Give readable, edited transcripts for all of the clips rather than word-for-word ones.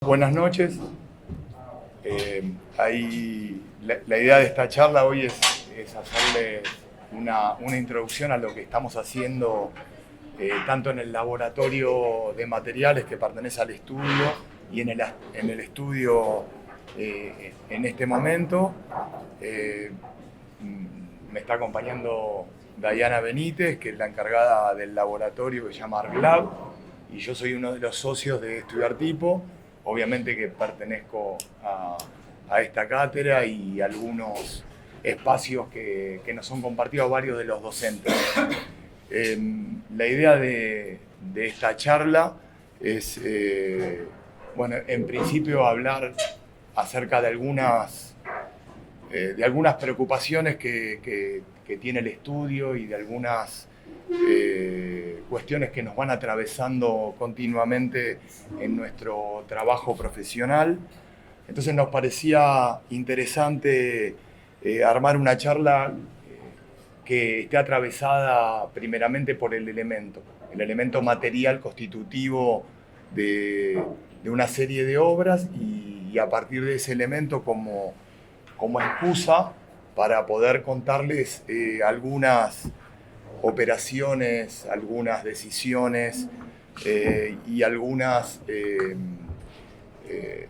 Buenas noches. La idea de esta charla hoy es hacerle una introducción a lo que estamos haciendo tanto en el laboratorio de materiales que pertenece al estudio y en el estudio en este momento. Me está acompañando Dayana Benítez, que es la encargada del laboratorio que se llama ArcLab, y yo soy uno de los socios de Estudiar Tipo. Obviamente que pertenezco a esta cátedra y algunos espacios que nos son compartidos a varios de los docentes. La idea de esta charla es, bueno, en principio hablar acerca de algunas preocupaciones que tiene el estudio y de algunas cuestiones que nos van atravesando continuamente en nuestro trabajo profesional. Entonces nos parecía interesante armar una charla que esté atravesada primeramente por el elemento material constitutivo de una serie de obras y a partir de ese elemento como excusa para poder contarles algunas operaciones, algunas decisiones y algunas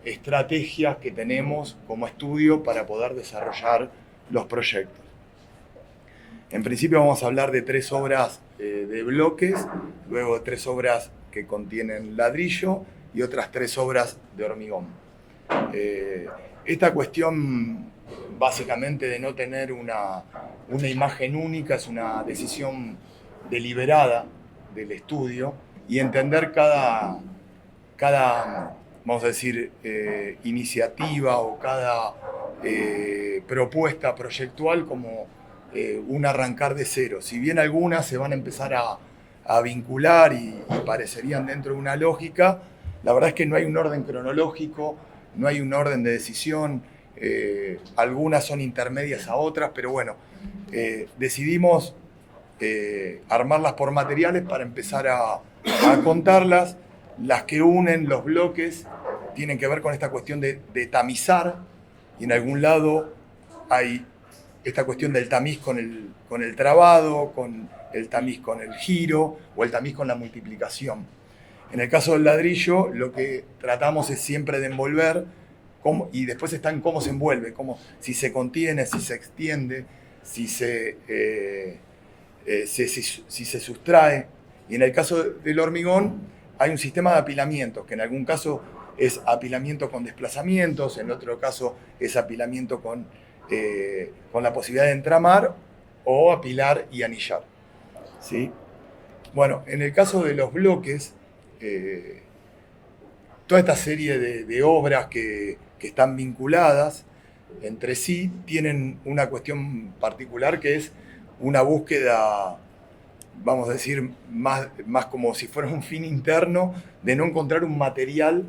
estrategias que tenemos como estudio para poder desarrollar los proyectos. En principio vamos a hablar de 3 obras de bloques, luego de 3 obras que contienen ladrillo y otras 3 obras de hormigón. Esta cuestión básicamente de no tener una imagen única es una decisión deliberada del estudio y entender cada vamos a decir, iniciativa o cada propuesta proyectual como un arrancar de cero. Si bien algunas se van a empezar a vincular y parecerían dentro de una lógica, la verdad es que no hay un orden cronológico, no hay un orden de decisión. Algunas son intermedias a otras, pero bueno, decidimos armarlas por materiales para empezar a contarlas. Las que unen los bloques tienen que ver con esta cuestión de tamizar, y en algún lado hay esta cuestión del tamiz con el trabado, con el tamiz con el giro o el tamiz con la multiplicación. En el caso del ladrillo, lo que tratamos es siempre de envolver, y después está en cómo se envuelve, si se contiene, si se extiende, si se sustrae. Y en el caso del hormigón hay un sistema de apilamientos, que en algún caso es apilamiento con desplazamientos, en otro caso es apilamiento con la posibilidad de entramar o apilar y anillar, ¿sí? Bueno, en el caso de los bloques, toda esta serie de obras que están vinculadas entre sí tienen una cuestión particular que es una búsqueda, vamos a decir, más como si fuera un fin interno de no encontrar un material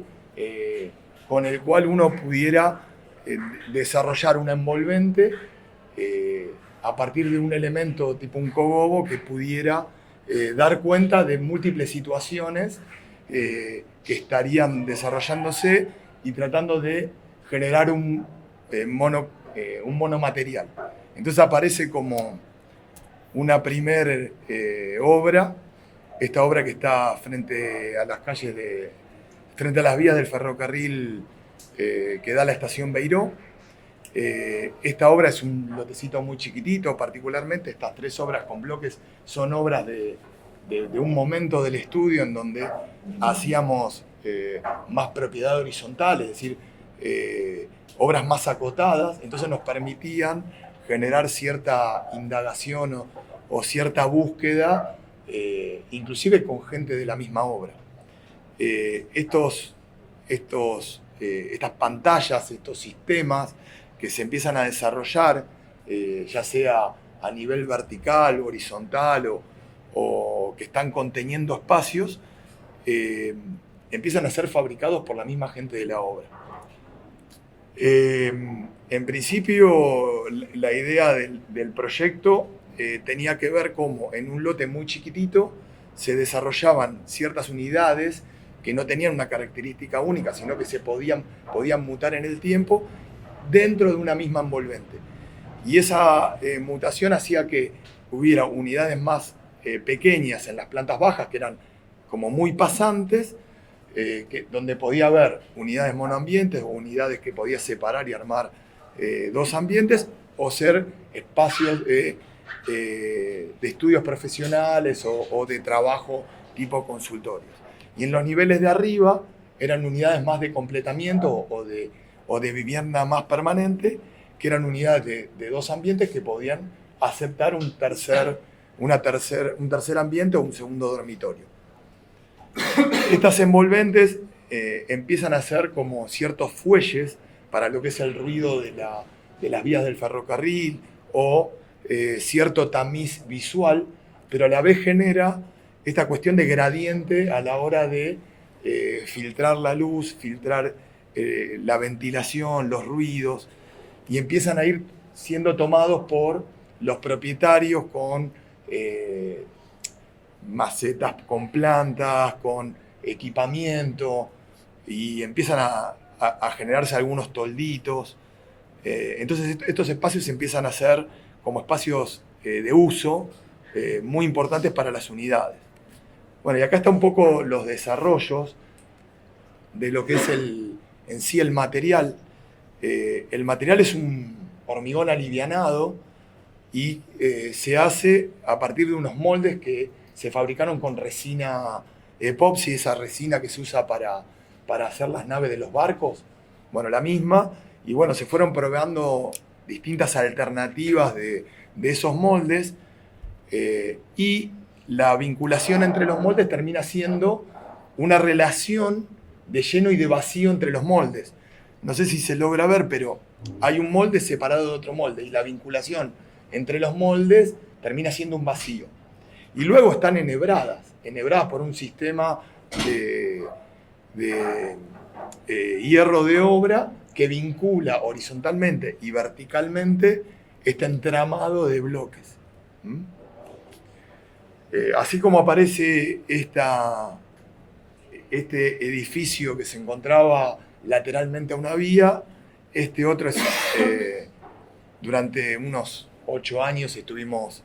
con el cual uno pudiera desarrollar una envolvente a partir de un elemento tipo un cogobo que pudiera dar cuenta de múltiples situaciones que estarían desarrollándose y tratando de generar un monomaterial. Entonces aparece como una primer obra, esta obra que está frente a las calles frente a las vías del ferrocarril que da a la estación Beiró. Esta obra es un lotecito muy chiquitito, particularmente estas 3 obras con bloques son obras de un momento del estudio en donde hacíamos más propiedad horizontal, es decir, obras más acotadas, entonces nos permitían generar cierta indagación o cierta búsqueda, inclusive con gente de la misma obra. Estas pantallas, estos sistemas que se empiezan a desarrollar, ya sea a nivel vertical, horizontal o que están conteniendo espacios, empiezan a ser fabricados por la misma gente de la obra. En principio, la idea del proyecto tenía que ver cómo en un lote muy chiquitito se desarrollaban ciertas unidades que no tenían una característica única, sino que se podían mutar en el tiempo dentro de una misma envolvente. Y esa mutación hacía que hubiera unidades más pequeñas en las plantas bajas, que eran como muy pasantes, donde podía haber unidades monoambientes o unidades que podía separar y armar dos ambientes, o ser espacios de estudios profesionales o de trabajo tipo consultorios. Y en los niveles de arriba eran unidades más de completamiento o de vivienda más permanente, que eran unidades de dos ambientes que podían aceptar un tercer ambiente o un segundo dormitorio. Estas envolventes empiezan a ser como ciertos fuelles para lo que es el ruido de las vías del ferrocarril o cierto tamiz visual, pero a la vez genera esta cuestión de gradiente a la hora de filtrar la luz, filtrar la ventilación, los ruidos, y empiezan a ir siendo tomados por los propietarios con macetas con plantas, con equipamiento, y empiezan a generarse algunos tolditos. Entonces estos espacios empiezan a ser como espacios de uso muy importantes para las unidades. Bueno, y acá está un poco los desarrollos de lo que es en sí el material. El material es un hormigón alivianado y se hace a partir de unos moldes que se fabricaron con resina epoxi, esa resina que se usa para hacer las naves de los barcos. Bueno, la misma. Y bueno, se fueron probando distintas alternativas de esos moldes y la vinculación entre los moldes termina siendo una relación de lleno y de vacío entre los moldes. No sé si se logra ver, pero hay un molde separado de otro molde y la vinculación entre los moldes termina siendo un vacío. Y luego están enhebradas por un sistema de hierro de obra que vincula horizontalmente y verticalmente este entramado de bloques. Así como aparece este edificio que se encontraba lateralmente a una vía, este otro es, durante unos 8 años tuvimos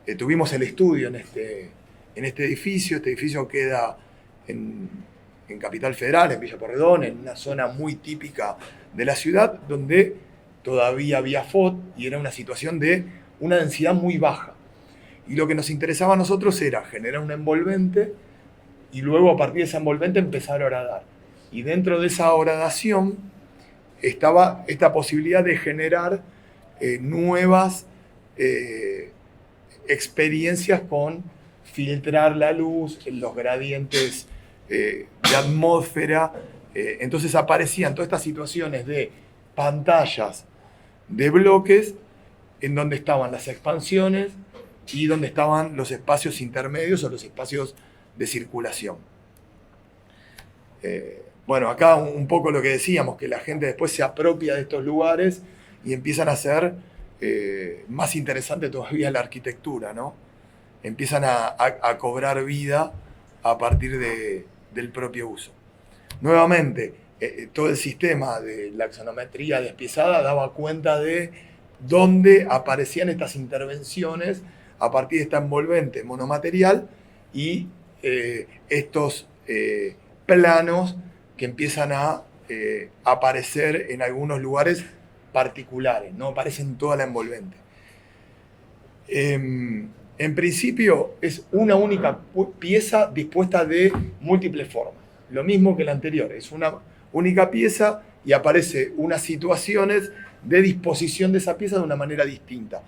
el estudio en este edificio. Este edificio queda en Capital Federal, en Villa Porredón, en una zona muy típica de la ciudad, donde todavía había FOT y era una situación de una densidad muy baja. Y lo que nos interesaba a nosotros era generar una envolvente y luego a partir de esa envolvente empezar a horadar. Y dentro de esa horadación estaba esta posibilidad de generar nuevas experiencias con filtrar la luz, los gradientes de atmósfera. Entonces aparecían todas estas situaciones de pantallas de bloques en donde estaban las expansiones y donde estaban los espacios intermedios o los espacios de circulación. Bueno, acá un poco lo que decíamos, que la gente después se apropia de estos lugares y empiezan a hacer más interesante todavía la arquitectura, ¿no? Empiezan a cobrar vida a partir del propio uso. Nuevamente, todo el sistema de la axonometría despiezada daba cuenta de dónde aparecían estas intervenciones a partir de esta envolvente monomaterial y estos planos que empiezan a aparecer en algunos lugares particulares, no aparecen toda la envolvente. En principio es una única pieza dispuesta de múltiples formas, lo mismo que la anterior, es una única pieza y aparece unas situaciones de disposición de esa pieza de una manera distinta.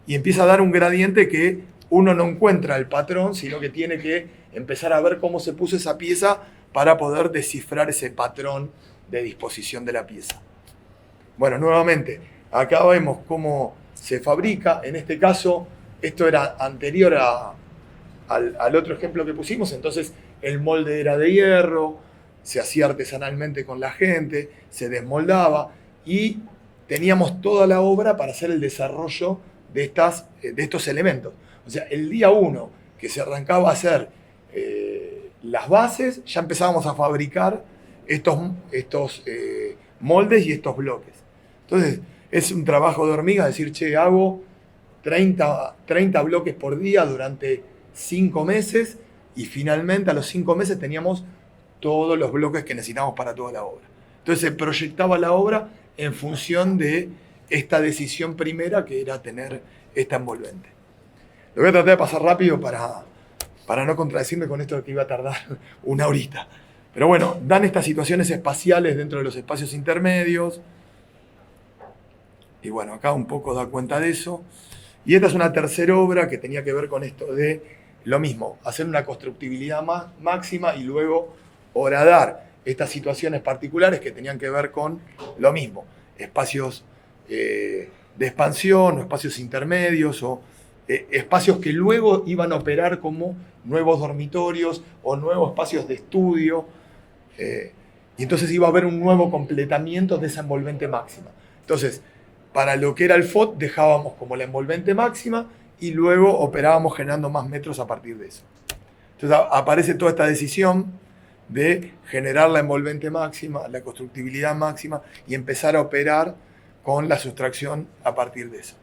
Y empieza a dar un gradiente que uno no encuentra el patrón, sino que tiene que empezar a ver cómo se puso esa pieza para poder descifrar ese patrón de disposición de la pieza. Bueno, nuevamente, acá vemos cómo se fabrica. En este caso, esto era anterior al otro ejemplo que pusimos, entonces el molde era de hierro, se hacía artesanalmente con la gente, se desmoldaba y teníamos toda la obra para hacer el desarrollo de estos elementos. O sea, el día 1 que se arrancaba a hacer las bases, ya empezábamos a fabricar estos moldes y estos bloques. Entonces, es un trabajo de hormiga, decir, che, hago 30 bloques por día durante 5 meses y finalmente a los 5 meses teníamos todos los bloques que necesitábamos para toda la obra. Entonces se proyectaba la obra en función de esta decisión primera que era tener esta envolvente. Lo voy a tratar de pasar rápido para no contradecirme con esto de que iba a tardar una horita. Pero bueno, dan estas situaciones espaciales dentro de los espacios intermedios. Y bueno, acá un poco da cuenta de eso. Y esta es una tercera obra que tenía que ver con esto de lo mismo, hacer una constructibilidad máxima y luego horadar estas situaciones particulares que tenían que ver con lo mismo, espacios de expansión o espacios intermedios o espacios que luego iban a operar como nuevos dormitorios o nuevos espacios de estudio. Y entonces iba a haber un nuevo completamiento de esa envolvente máxima. Entonces, para lo que era el FOT dejábamos como la envolvente máxima y luego operábamos generando más metros a partir de eso. Entonces aparece toda esta decisión de generar la envolvente máxima, la constructibilidad máxima y empezar a operar con la sustracción a partir de eso.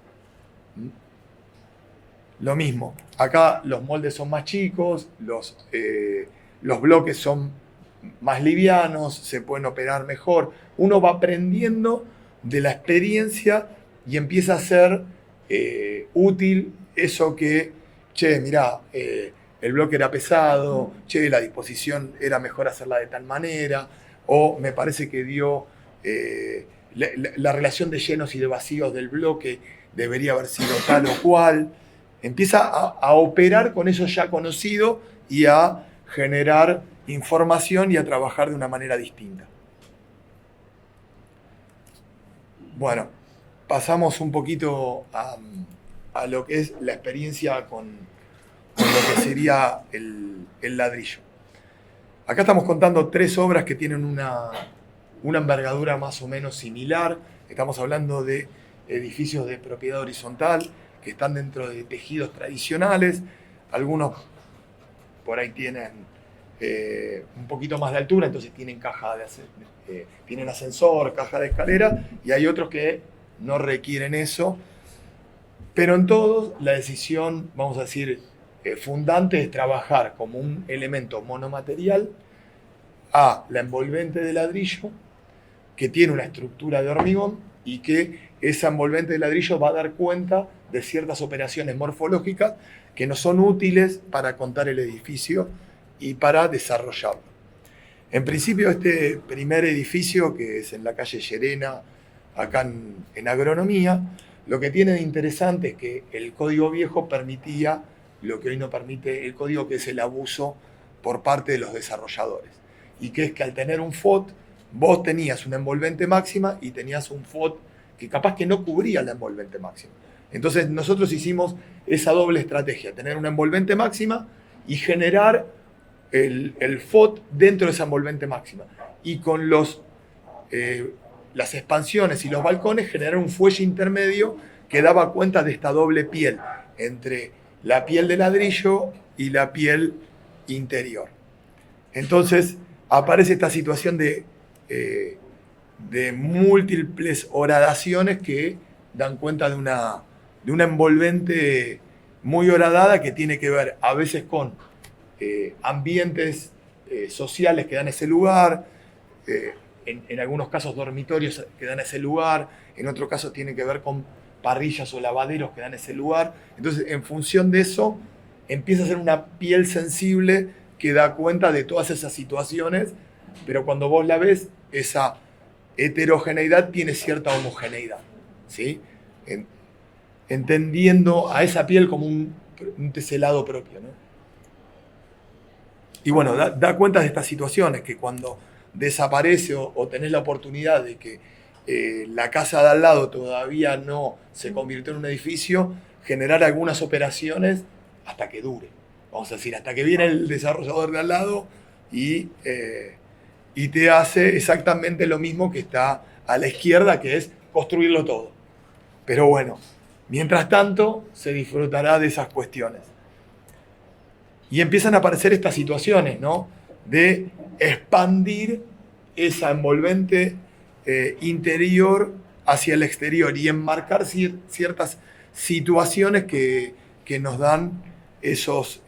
Lo mismo, acá los moldes son más chicos, los bloques son más livianos, se pueden operar mejor. Uno va aprendiendo de la experiencia y empieza a ser útil eso que, che, mirá, el bloque era pesado, che, la disposición era mejor hacerla de tal manera, o me parece que dio la relación de llenos y de vacíos del bloque debería haber sido tal o cual. Empieza a operar con eso ya conocido y a generar información y a trabajar de una manera distinta. Bueno, pasamos un poquito a lo que es la experiencia con lo que sería el ladrillo. Acá estamos contando 3 obras que tienen una envergadura más o menos similar. Estamos hablando de edificios de propiedad horizontal que están dentro de tejidos tradicionales. Algunos por ahí tienen un poquito más de altura, entonces tienen tienen ascensor, caja de escalera, y hay otros que no requieren eso. Pero en todos la decisión, vamos a decir, fundante es trabajar como un elemento monomaterial a la envolvente de ladrillo que tiene una estructura de hormigón y que esa envolvente de ladrillo va a dar cuenta de ciertas operaciones morfológicas que no son útiles para contar el edificio y para desarrollarlo. En principio, este primer edificio, que es en la calle Llerena, acá en Agronomía, lo que tiene de interesante es que el código viejo permitía lo que hoy no permite el código, que es el abuso por parte de los desarrolladores. Y que es que al tener un FOT, vos tenías una envolvente máxima y tenías un FOT que capaz que no cubría la envolvente máxima. Entonces nosotros hicimos esa doble estrategia, tener una envolvente máxima y generar el FOT dentro de esa envolvente máxima. Y con las expansiones y los balcones generar un fuelle intermedio que daba cuenta de esta doble piel entre la piel de ladrillo y la piel interior. Entonces aparece esta situación de múltiples horadaciones que dan cuenta de una envolvente muy horadada que tiene que ver a veces con ambientes sociales que dan ese lugar, en algunos casos dormitorios que dan ese lugar, en otros casos tiene que ver con parrillas o lavaderos que dan ese lugar. Entonces, en función de eso, empieza a ser una piel sensible que da cuenta de todas esas situaciones, pero cuando vos la ves, esa heterogeneidad tiene cierta homogeneidad, ¿sí? Entendiendo a esa piel como un teselado propio, ¿no? Y bueno, da cuenta de estas situaciones, que cuando desaparece o tenés la oportunidad de que la casa de al lado todavía no se convirtió en un edificio, generar algunas operaciones hasta que dure. Vamos a decir, hasta que viene el desarrollador de al lado y te hace exactamente lo mismo que está a la izquierda, que es construirlo todo. Pero bueno, mientras tanto se disfrutará de esas cuestiones. Y empiezan a aparecer estas situaciones, ¿no? De expandir esa envolvente interior hacia el exterior y enmarcar ciertas situaciones que nos dan esos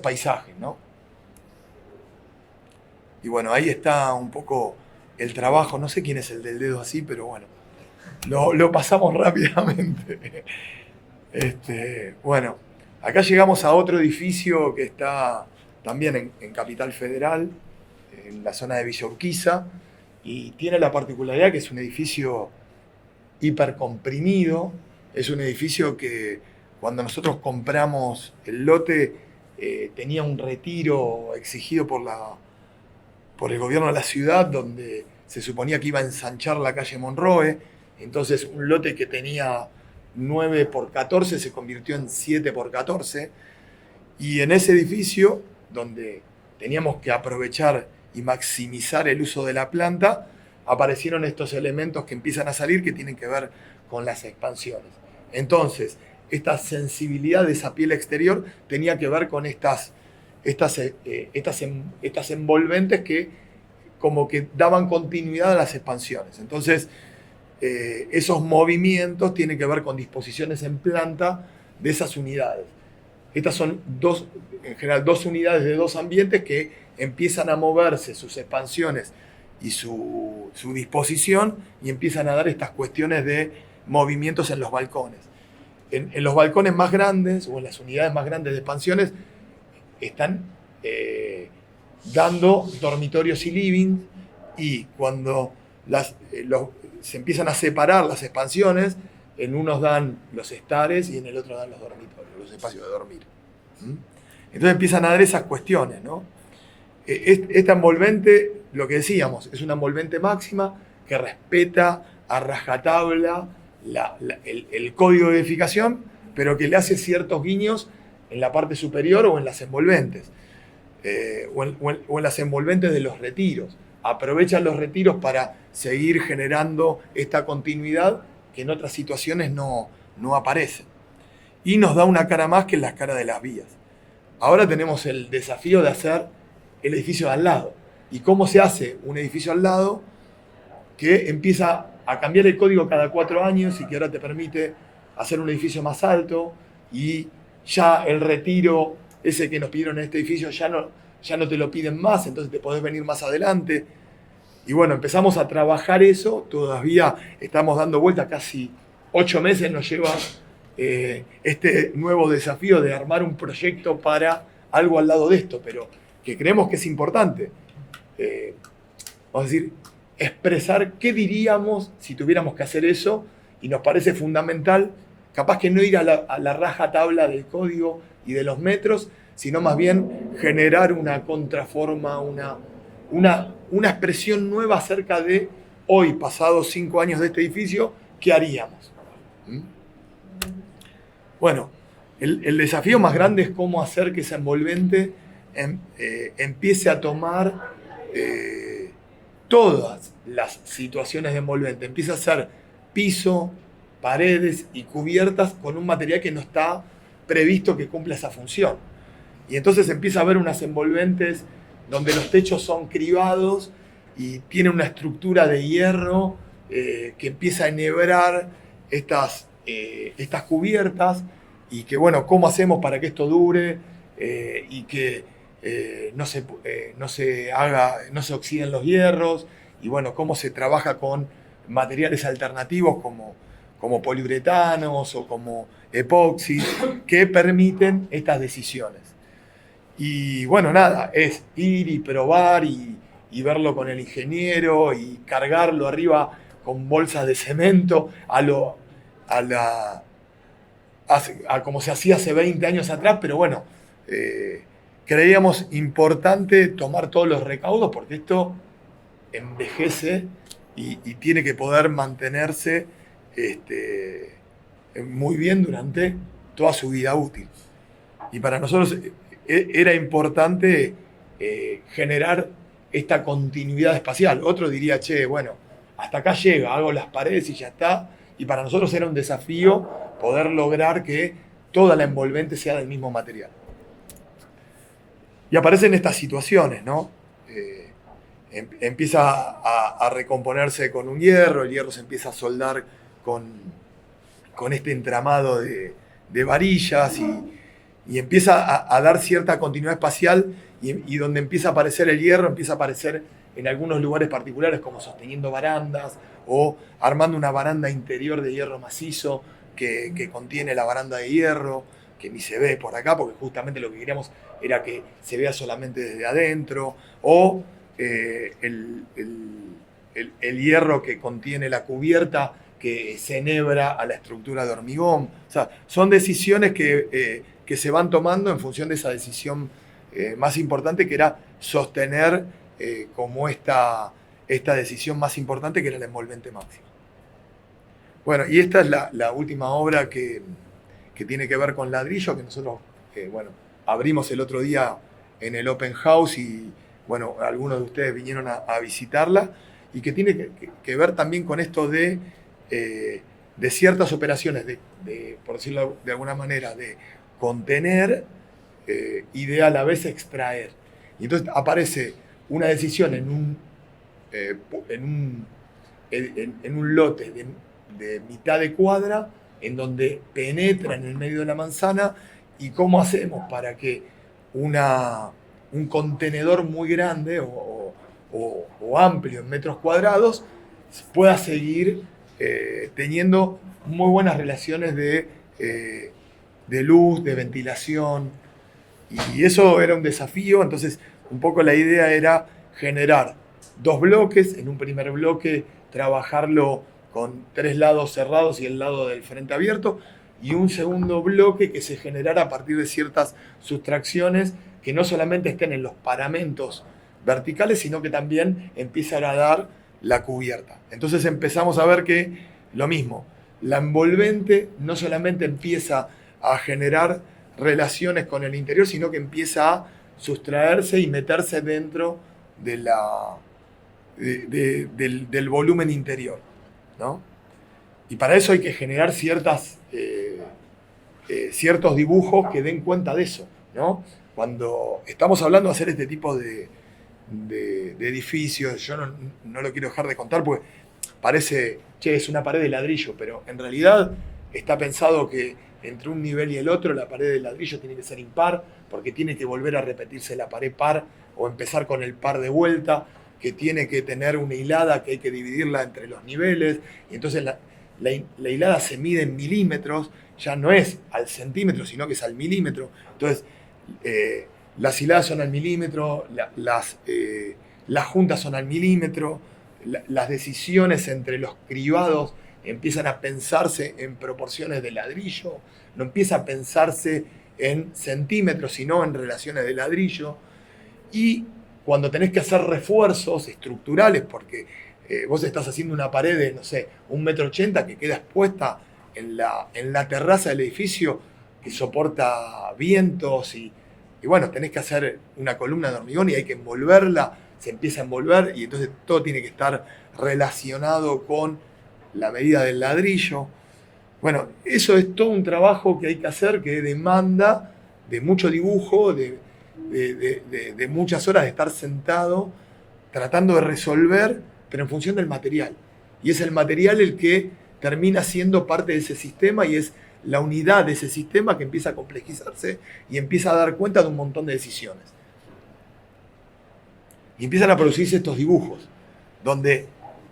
paisajes, ¿no? Y bueno, ahí está un poco el trabajo. No sé quién es el del dedo así, pero bueno, lo pasamos rápidamente. Bueno, acá llegamos a otro edificio que está también en Capital Federal, en la zona de Villa Urquiza, y tiene la particularidad que es un edificio hipercomprimido. Es un edificio que cuando nosotros compramos el lote tenía un retiro exigido por el gobierno de la ciudad, donde se suponía que iba a ensanchar la calle Monroe. Entonces un lote que tenía 9 por 14 se convirtió en 7 por 14. Y en ese edificio, donde teníamos que aprovechar y maximizar el uso de la planta, aparecieron estos elementos que empiezan a salir que tienen que ver con las expansiones. Entonces, esta sensibilidad de esa piel exterior tenía que ver con estas envolventes que como que daban continuidad a las expansiones. Entonces, esos movimientos tienen que ver con disposiciones en planta de esas unidades. Estas son en general dos unidades de dos ambientes que empiezan a moverse sus expansiones y su disposición y empiezan a dar estas cuestiones de movimientos en los balcones. En los balcones más grandes o en las unidades más grandes de expansiones están dando dormitorios y living, y cuando se empiezan a separar las expansiones, en unos dan los estares y en el otro dan los dormitorios, los espacios de dormir. Entonces empiezan a dar esas cuestiones, ¿no? Esta envolvente, lo que decíamos, es una envolvente máxima que respeta a rajatabla el código de edificación, pero que le hace ciertos guiños en la parte superior o en las envolventes, o en las envolventes de los retiros. Aprovechan los retiros para seguir generando esta continuidad que en otras situaciones no aparece. Y nos da una cara más que en las caras de las vías. Ahora tenemos el desafío de hacer el edificio de al lado. ¿Y cómo se hace un edificio al lado que empieza a cambiar el código cada 4 años y que ahora te permite hacer un edificio más alto, y ya el retiro ese que nos pidieron en este edificio ya no te lo piden más, entonces te podés venir más adelante? Y bueno, empezamos a trabajar eso, todavía estamos dando vueltas, casi 8 meses nos lleva este nuevo desafío de armar un proyecto para algo al lado de esto, pero que creemos que es importante. Vamos a decir, expresar qué diríamos si tuviéramos que hacer eso, y nos parece fundamental, capaz que no ir a la raja tabla del código y de los metros, sino más bien generar una contraforma, una expresión nueva acerca de hoy, pasados 5 años de este edificio, ¿qué haríamos? Bueno, el desafío más grande es cómo hacer que esa envolvente empiece a tomar todas las situaciones de envolvente. Empieza a ser piso, paredes y cubiertas con un material que no está previsto que cumpla esa función. Y entonces empieza a haber unas envolventes donde los techos son cribados y tienen una estructura de hierro que empieza a enhebrar estas cubiertas, y que bueno, ¿cómo hacemos para que esto dure y que no se oxiden los hierros? Y bueno, ¿cómo se trabaja con materiales alternativos como poliuretanos o como epoxi que permiten estas decisiones? Y bueno, nada, es ir y probar y verlo con el ingeniero y cargarlo arriba con bolsas de cemento a como se hacía hace 20 años atrás, pero bueno, creíamos importante tomar todos los recaudos porque esto envejece y tiene que poder mantenerse muy bien durante toda su vida útil. Y para nosotros era importante generar esta continuidad espacial. Otro diría, bueno, hasta acá llega, hago las paredes y ya está. Y para nosotros era un desafío poder lograr que toda la envolvente sea del mismo material. Y aparecen estas situaciones, ¿no? Empieza a recomponerse con un hierro, el hierro se empieza a soldar con este entramado de varillas y empieza a dar cierta continuidad espacial y donde empieza a aparecer el hierro, empieza a aparecer en algunos lugares particulares como sosteniendo barandas o armando una baranda interior de hierro macizo que contiene la baranda de hierro, que ni se ve por acá porque justamente lo que queríamos era que se vea solamente desde adentro, o el hierro que contiene la cubierta que se enhebra a la estructura de hormigón. O sea, son decisiones que se van tomando en función de esa decisión más importante que era sostener como esta decisión más importante que era el envolvente máximo. Bueno, y esta es la última obra que tiene que ver con ladrillo, que nosotros, bueno, abrimos el otro día en el Open House y, bueno, algunos de ustedes vinieron a visitarla y que tiene que ver también con esto de ciertas operaciones, por decirlo de alguna manera, de contener y de a la vez extraer. Y entonces aparece una decisión en un lote de mitad de cuadra en donde penetra en el medio de la manzana y cómo hacemos para que un contenedor muy grande o amplio en metros cuadrados pueda seguir teniendo muy buenas relaciones de luz, de ventilación, y eso era un desafío. Entonces un poco la idea era generar 2 bloques, en un primer bloque trabajarlo con 3 lados cerrados y el lado del frente abierto, y un segundo bloque que se generara a partir de ciertas sustracciones que no solamente estén en los paramentos verticales, sino que también empiezan a dar la cubierta. Entonces empezamos a ver que lo mismo, la envolvente no solamente empieza a generar relaciones con el interior, sino que empieza a sustraerse y meterse dentro de del volumen interior, ¿no? Y para eso hay que generar ciertos dibujos que den cuenta de eso, ¿no? Cuando estamos hablando de hacer este tipo de edificios, yo no lo quiero dejar de contar porque parece, es una pared de ladrillo, pero en realidad está pensado que entre un nivel y el otro la pared de ladrillo tiene que ser impar, porque tiene que volver a repetirse la pared par o empezar con el par de vuelta, que tiene que tener una hilada que hay que dividirla entre los niveles, y entonces la hilada se mide en milímetros, ya no es al centímetro, sino que es al milímetro. Entonces, las hiladas son al milímetro, las juntas son al milímetro, las decisiones entre los cribados empiezan a pensarse en proporciones de ladrillo, no empieza a pensarse en centímetros, sino en relaciones de ladrillo. Y cuando tenés que hacer refuerzos estructurales, porque vos estás haciendo una pared de, no sé, 1,80 m que queda expuesta en la terraza del edificio, que soporta vientos y bueno, tenés que hacer una columna de hormigón y hay que envolverla, se empieza a envolver y entonces todo tiene que estar relacionado con la medida del ladrillo. Bueno, eso es todo un trabajo que hay que hacer, que demanda de mucho dibujo, de muchas horas de estar sentado tratando de resolver, pero en función del material. Y es el material el que termina siendo parte de ese sistema y es la unidad de ese sistema que empieza a complejizarse y empieza a dar cuenta de un montón de decisiones. Y empiezan a producirse estos dibujos, donde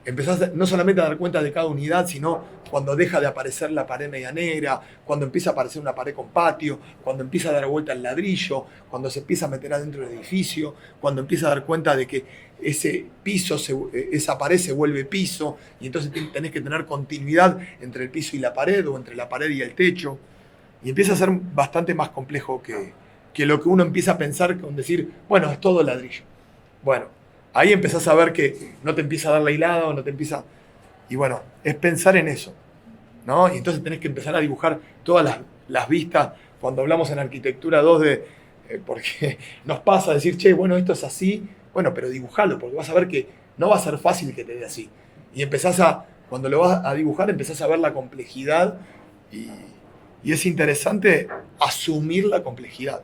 empezás no solamente a dar cuenta de cada unidad, sino cuando deja de aparecer la pared medianera, cuando empieza a aparecer una pared con patio, cuando empieza a dar vuelta el ladrillo, cuando se empieza a meter adentro del edificio, cuando empieza a dar cuenta de que ese piso, esa pared se vuelve piso, y entonces tenés que tener continuidad entre el piso y la pared, o entre la pared y el techo, y empieza a ser bastante más complejo que lo que uno empieza a pensar con decir, bueno, es todo ladrillo. Bueno, ahí empezás a ver que no te empieza a dar la hilada, o no te empieza... Y bueno, es pensar en eso, ¿no? Y entonces tenés que empezar a dibujar todas las vistas. Cuando hablamos en arquitectura 2D, porque nos pasa a decir, bueno, esto es así, bueno, pero dibujalo, porque vas a ver que no va a ser fácil que te dé así. Y empezás cuando lo vas a dibujar, empezás a ver la complejidad y es interesante asumir la complejidad,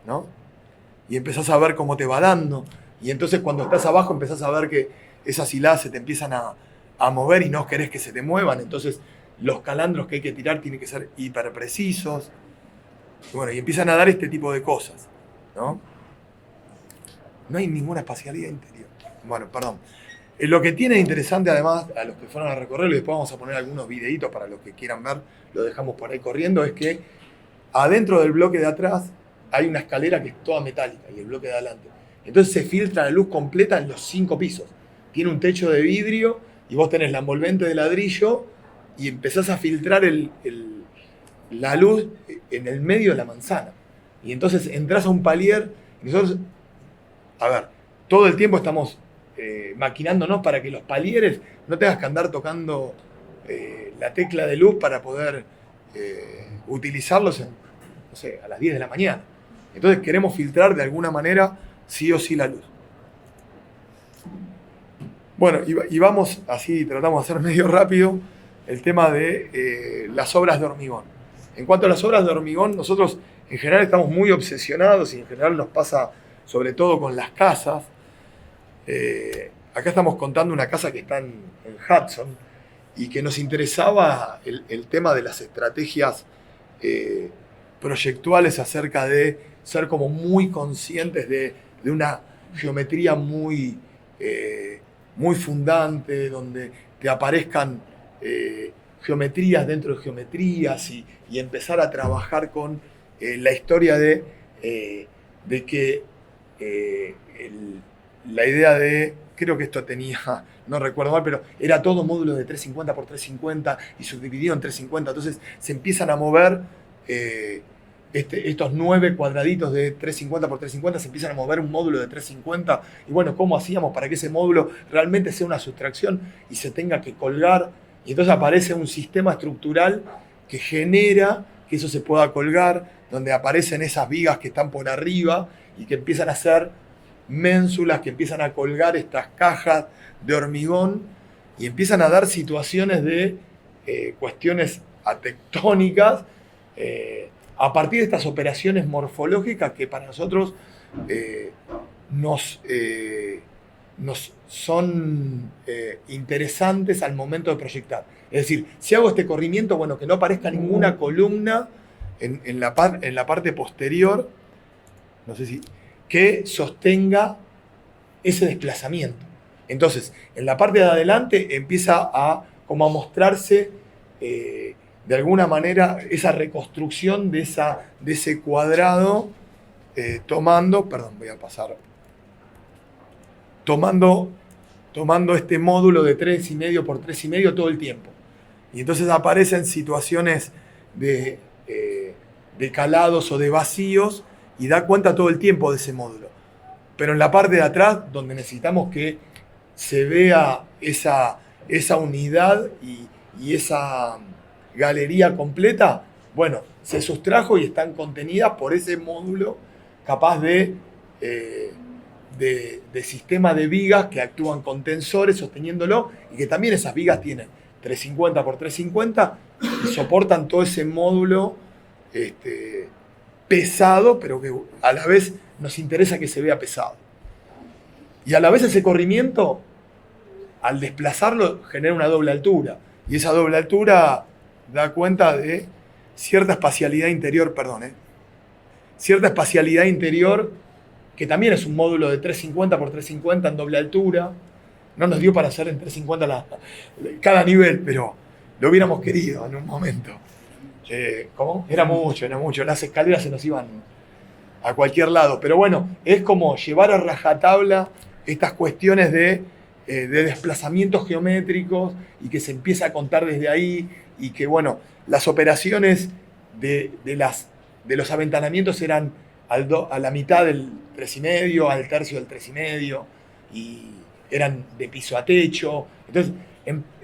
¿no? y empezás a ver cómo te va dando. Y entonces cuando estás abajo empezás a ver que esas hiladas se te empiezan a mover y no querés que se te muevan. Entonces los calandros que hay que tirar tienen que ser hiper precisos. Y bueno, y empiezan a dar este tipo de cosas, ¿no? No hay ninguna espacialidad interior. Bueno, perdón. Lo que tiene interesante, además, a los que fueron a recorrerlo, y después vamos a poner algunos videitos para los que quieran ver, lo dejamos por ahí corriendo, es que adentro del bloque de atrás hay una escalera que es toda metálica y el bloque de adelante. Entonces se filtra la luz completa en los 5 pisos. Tiene un techo de vidrio y vos tenés la envolvente de ladrillo y empezás a filtrar la luz en el medio de la manzana. Y entonces entras a un palier y nosotros, a ver, todo el tiempo estamos maquinándonos para que los palieres no tengas que andar tocando la tecla de luz para poder utilizarlos no sé, a las 10 de la mañana. Entonces queremos filtrar de alguna manera sí o sí la luz. Bueno, y vamos así, tratamos de hacer medio rápido el tema de las obras de hormigón. En cuanto a las obras de hormigón, nosotros en general estamos muy obsesionados y en general nos pasa sobre todo con las casas. Acá estamos contando una casa que está en Hudson y que nos interesaba el tema de las estrategias proyectuales acerca de ser como muy conscientes de una geometría muy fundante, donde te aparezcan geometrías dentro de geometrías y empezar a trabajar con la historia de que la idea de, creo que esto tenía, no recuerdo mal, pero era todo módulo de 350 por 350 y subdividido en 350, entonces se empiezan a mover estos 9 cuadraditos de 350 por 350, se empiezan a mover un módulo de 350, y bueno, ¿cómo hacíamos para que ese módulo realmente sea una sustracción y se tenga que colgar? Y entonces aparece un sistema estructural que genera que eso se pueda colgar, donde aparecen esas vigas que están por arriba y que empiezan a ser ménsulas, que empiezan a colgar estas cajas de hormigón y empiezan a dar situaciones de cuestiones atectónicas a partir de estas operaciones morfológicas que para nosotros nos son interesantes al momento de proyectar. Es decir, si hago este corrimiento, bueno, que no aparezca ninguna columna en la parte posterior, no sé si, que sostenga ese desplazamiento. Entonces, en la parte de adelante empieza como a mostrarse de alguna manera esa reconstrucción de ese cuadrado, tomando este módulo de 3,5 por 3,5 todo el tiempo. Y entonces aparecen situaciones de calados o de vacíos y da cuenta todo el tiempo de ese módulo. Pero en la parte de atrás, donde necesitamos que se vea esa unidad y esa galería completa, bueno, se sustrajo y están contenidas por ese módulo capaz de sistema de vigas que actúan con tensores sosteniéndolo y que también esas vigas tienen 350 por 350 y soportan todo ese módulo pesado, pero que a la vez nos interesa que se vea pesado. Y a la vez ese corrimiento, al desplazarlo, genera una doble altura. Y esa doble altura da cuenta de cierta espacialidad interior, cierta espacialidad interior que también es un módulo de 350 por 350 en doble altura. No nos dio para hacer en 350 cada nivel, pero lo hubiéramos querido en un momento. ¿Cómo? Era mucho. Las escaleras se nos iban a cualquier lado. Pero bueno, es como llevar a rajatabla estas cuestiones de desplazamientos geométricos y que se empieza a contar desde ahí y que, bueno, las operaciones de los aventanamientos eran a la mitad del 3,5, al tercio del 3,5 y eran de piso a techo. Entonces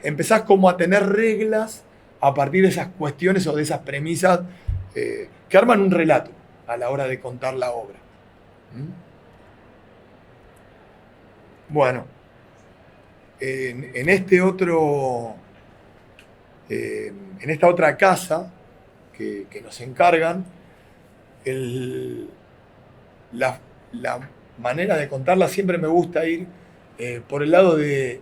empezás como a tener reglas a partir de esas cuestiones o de esas premisas que arman un relato a la hora de contar la obra. Bueno, en esta otra casa que nos encargan, la manera de contarla siempre me gusta ir por el lado de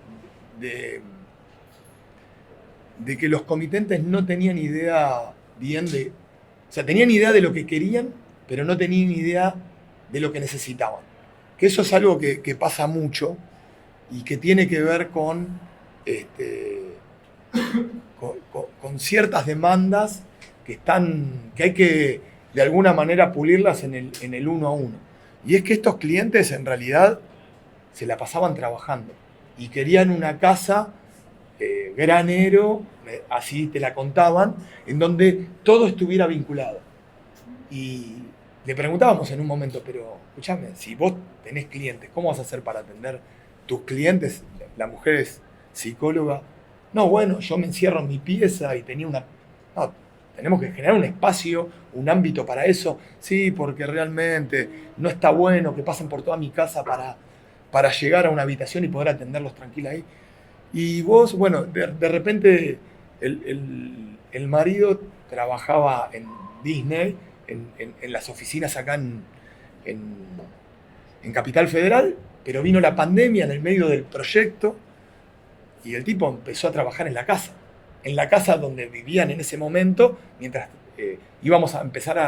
que los comitentes no tenían idea bien de... O sea, tenían idea de lo que querían, pero no tenían idea de lo que necesitaban. Que eso es algo que pasa mucho y que tiene que ver con ciertas demandas que hay que de alguna manera pulirlas en el uno a uno. Y es que estos clientes en realidad se la pasaban trabajando y querían una casa granero, así te la contaban, en donde todo estuviera vinculado. Y le preguntábamos en un momento, pero escúchame, si vos tenés clientes, ¿cómo vas a hacer para atender tus clientes? La mujer es psicóloga. No, bueno, yo me encierro en mi pieza y tenía una... No, tenemos que generar un espacio, un ámbito para eso. Sí, porque realmente no está bueno que pasen por toda mi casa para llegar a una habitación y poder atenderlos tranquila ahí. Y vos, bueno, de repente el marido trabajaba en Disney, en las oficinas acá en Capital Federal, pero vino la pandemia en el medio del proyecto y el tipo empezó a trabajar en la casa donde vivían en ese momento, mientras íbamos a empezar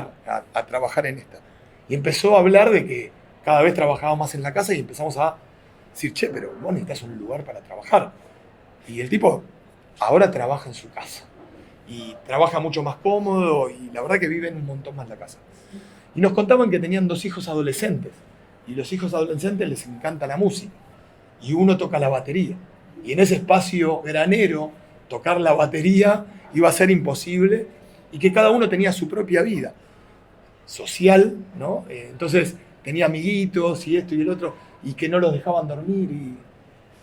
a trabajar en esta. Y empezó a hablar de que cada vez trabajaba más en la casa y empezamos a decir, che, pero vos necesitas un lugar para trabajar. Y el tipo ahora trabaja en su casa. Y trabaja mucho más cómodo y la verdad que viven un montón más la casa. Y nos contaban que tenían 2 hijos adolescentes. Y los hijos adolescentes les encanta la música. Y uno toca la batería. Y en ese espacio granero, tocar la batería iba a ser imposible. Y que cada uno tenía su propia vida social, ¿no? Entonces tenía amiguitos y esto y el otro. Y que no los dejaban dormir. Y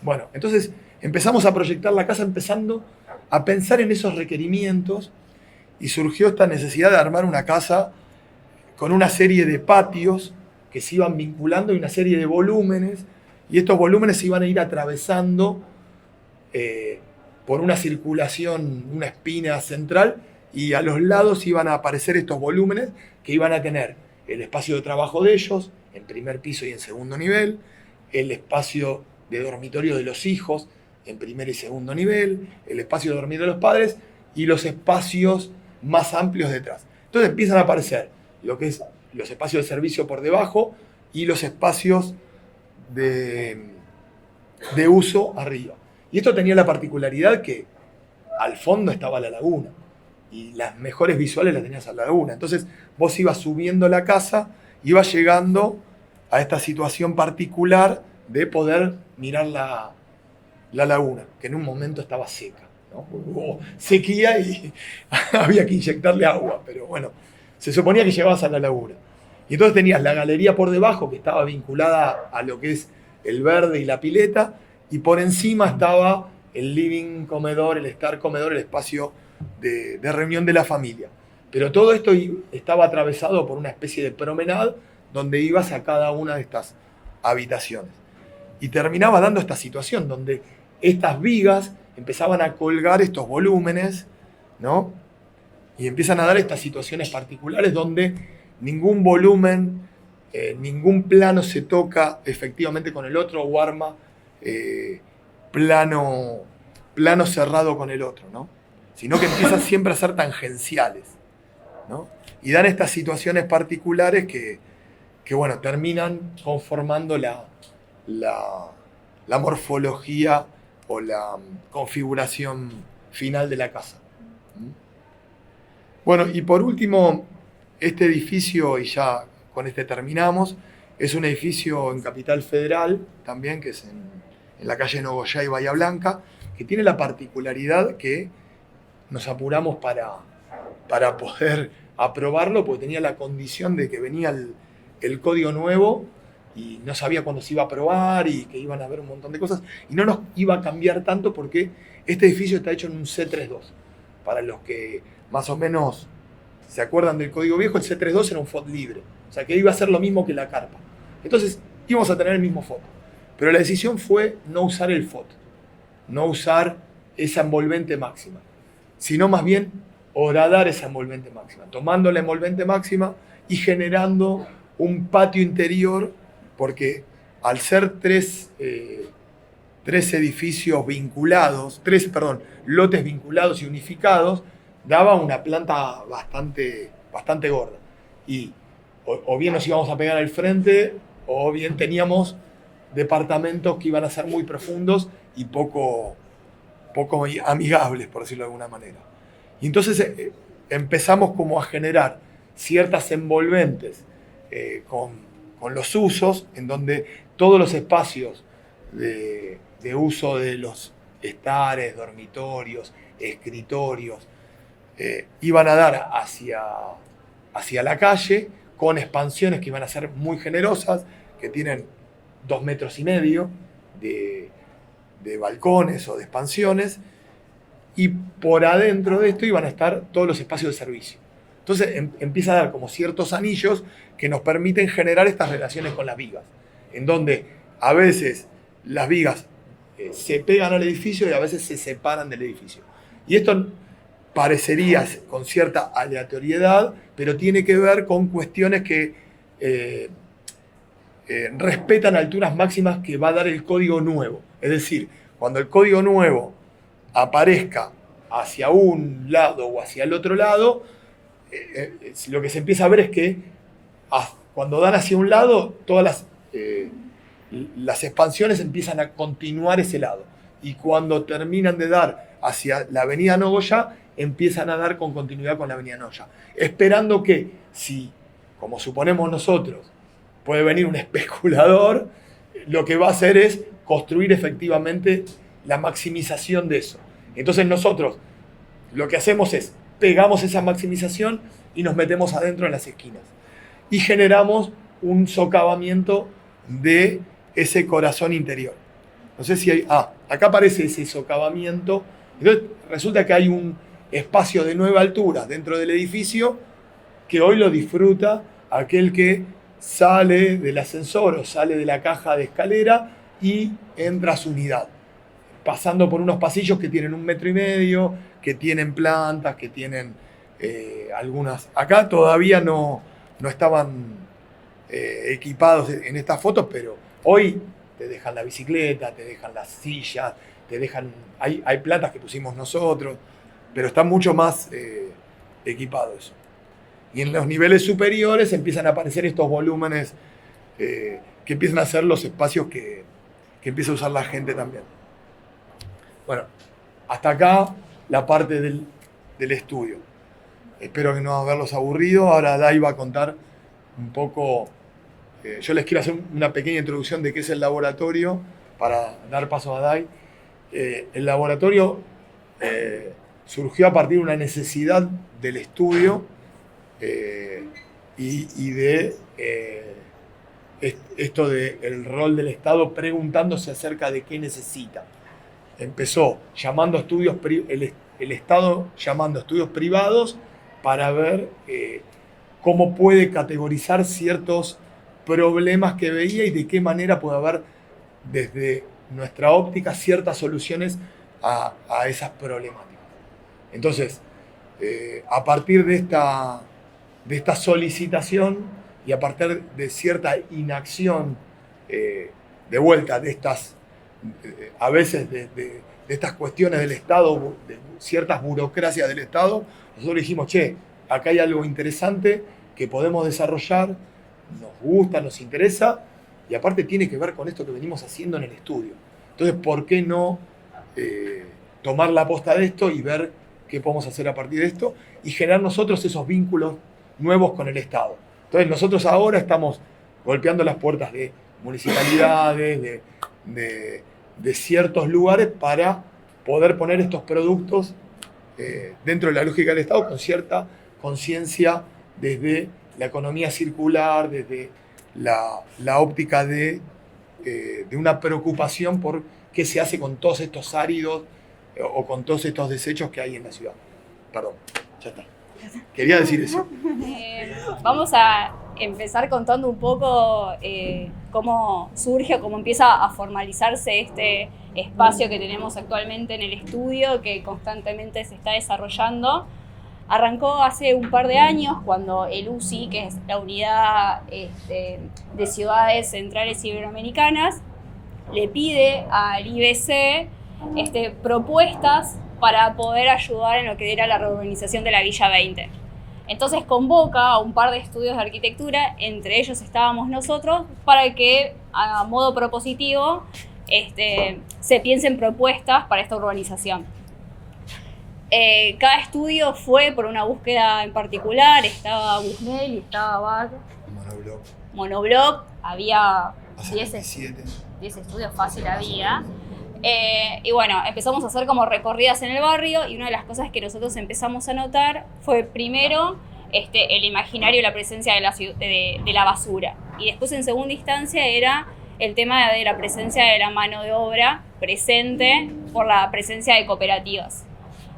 bueno, entonces empezamos a proyectar la casa empezando a pensar en esos requerimientos y surgió esta necesidad de armar una casa con una serie de patios que se iban vinculando y una serie de volúmenes, y estos volúmenes se iban a ir atravesando por una circulación, una espina central, y a los lados iban a aparecer estos volúmenes que iban a tener el espacio de trabajo de ellos, en primer piso y en segundo nivel, el espacio de dormitorio de los hijos, en primer y segundo nivel, el espacio de dormir de los padres y los espacios más amplios detrás. Entonces empiezan a aparecer lo que es los espacios de servicio por debajo y los espacios de uso arriba. Y esto tenía la particularidad que al fondo estaba la laguna y las mejores visuales las tenías a la laguna. Entonces vos ibas subiendo la casa, ibas llegando a esta situación particular de poder mirar la laguna, que en un momento estaba seca, ¿no? Hubo sequía y había que inyectarle agua, pero bueno, se suponía que llegabas a la laguna. Y entonces tenías la galería por debajo, que estaba vinculada a lo que es el verde y la pileta, y por encima estaba el living comedor, el estar comedor, el espacio de reunión de la familia. Pero todo esto estaba atravesado por una especie de promenade donde ibas a cada una de estas habitaciones. Y terminaba dando esta situación donde estas vigas empezaban a colgar estos volúmenes, ¿no? Y empiezan a dar estas situaciones particulares donde ningún volumen, ningún plano se toca efectivamente con el otro o arma plano cerrado con el otro, ¿no? Sino que empiezan siempre a ser tangenciales, ¿no? Y dan estas situaciones particulares que bueno, terminan conformando la morfología o la configuración final de la casa. Bueno, y por último, este edificio, y ya con este terminamos, es un edificio en Capital Federal, también, que es en la calle Nogoyá y Bahía Blanca, que tiene la particularidad que nos apuramos para poder aprobarlo, porque tenía la condición de que venía el código nuevo y no sabía cuándo se iba a aprobar y que iban a haber un montón de cosas, y no nos iba a cambiar tanto porque este edificio está hecho en un C32. Para los que más o menos se acuerdan del código viejo, el C32 era un FOT libre, o sea que iba a ser lo mismo que la carpa. Entonces íbamos a tener el mismo FOT, pero la decisión fue no usar el FOT, no usar esa envolvente máxima, sino más bien horadar esa envolvente máxima, tomando la envolvente máxima y generando un patio interior porque al ser tres edificios vinculados, lotes vinculados y unificados, daba una planta bastante gorda. Y o bien nos íbamos a pegar al frente, o bien teníamos departamentos que iban a ser muy profundos y poco amigables, por decirlo de alguna manera. Y entonces empezamos como a generar ciertas envolventes con los usos, en donde todos los espacios de uso de los estares, dormitorios, escritorios, iban a dar hacia la calle, con expansiones que iban a ser muy generosas, que tienen 2,5 metros de balcones o de expansiones, y por adentro de esto iban a estar todos los espacios de servicio. Entonces empieza a dar como ciertos anillos que nos permiten generar estas relaciones con las vigas, en donde a veces las vigas se pegan al edificio y a veces se separan del edificio. Y esto parecería con cierta aleatoriedad, pero tiene que ver con cuestiones que respetan alturas máximas que va a dar el código nuevo. Es decir, cuando el código nuevo aparezca hacia un lado o hacia el otro lado, lo que se empieza a ver es que cuando dan hacia un lado, todas las expansiones empiezan a continuar ese lado. Y cuando terminan de dar hacia la avenida Nogoyá, empiezan a dar con continuidad con la avenida Nogoyá. Esperando que, si, como suponemos nosotros, puede venir un especulador, lo que va a hacer es construir efectivamente la maximización de eso. Entonces nosotros lo que hacemos es pegamos esa maximización y nos metemos adentro en las esquinas. Y generamos un socavamiento de ese corazón interior. No sé si hay... acá aparece ese socavamiento. Entonces resulta que hay un espacio de 9 alturas dentro del edificio que hoy lo disfruta aquel que sale del ascensor o sale de la caja de escalera y entra a su unidad, pasando por unos pasillos que tienen 1,5 metros, que tienen plantas, que tienen algunas... Acá todavía no estaban equipados en estas fotos, pero hoy te dejan la bicicleta, te dejan las sillas, te dejan... Hay plantas que pusimos nosotros, pero está mucho más equipado eso. Y en los niveles superiores empiezan a aparecer estos volúmenes que empiezan a ser los espacios que empieza a usar la gente también. Bueno, hasta acá la parte del estudio. Espero que no haberlos aburrido. Ahora Dai va a contar un poco. Yo les quiero hacer una pequeña introducción de qué es el laboratorio para dar paso a Dai. El laboratorio surgió a partir de una necesidad del estudio y de esto del rol del Estado preguntándose acerca de qué necesita. Empezó llamando a estudios, el Estado llamando a estudios privados para ver cómo puede categorizar ciertos problemas que veía y de qué manera puede haber desde nuestra óptica ciertas soluciones a esas problemáticas. Entonces, a partir de esta solicitación y a partir de cierta inacción de vuelta de estas, a veces de estas cuestiones del Estado, de ciertas burocracias del Estado, nosotros dijimos, acá hay algo interesante que podemos desarrollar, nos gusta, nos interesa, y aparte tiene que ver con esto que venimos haciendo en el estudio. Entonces, ¿por qué no tomar la posta de esto y ver qué podemos hacer a partir de esto y generar nosotros esos vínculos nuevos con el Estado? Entonces, nosotros ahora estamos golpeando las puertas de municipalidades, de ciertos lugares para poder poner estos productos dentro de la lógica del Estado con cierta conciencia desde la economía circular, desde la óptica de una preocupación por qué se hace con todos estos áridos o con todos estos desechos que hay en la ciudad. Perdón, ya está. Quería decir eso. Vamos a empezar contando un poco cómo surge o cómo empieza a formalizarse este espacio que tenemos actualmente en el estudio, que constantemente se está desarrollando. Arrancó hace un par de años cuando el UCI, que es la Unidad de Ciudades Centrales Iberoamericanas, le pide al IBC propuestas para poder ayudar en lo que era la reurbanización de la Villa 20. Entonces convoca a un par de estudios de arquitectura, entre ellos estábamos nosotros, para que a modo propositivo se piensen propuestas para esta urbanización. Cada estudio fue por una búsqueda en particular, estaba Busnell y estaba BAC. Monobloc, había 10 estudios fácil había. Y bueno, empezamos a hacer como recorridas en el barrio y una de las cosas que nosotros empezamos a notar fue primero el imaginario y la presencia de la basura. Y después en segunda instancia era el tema de la presencia de la mano de obra presente por la presencia de cooperativas.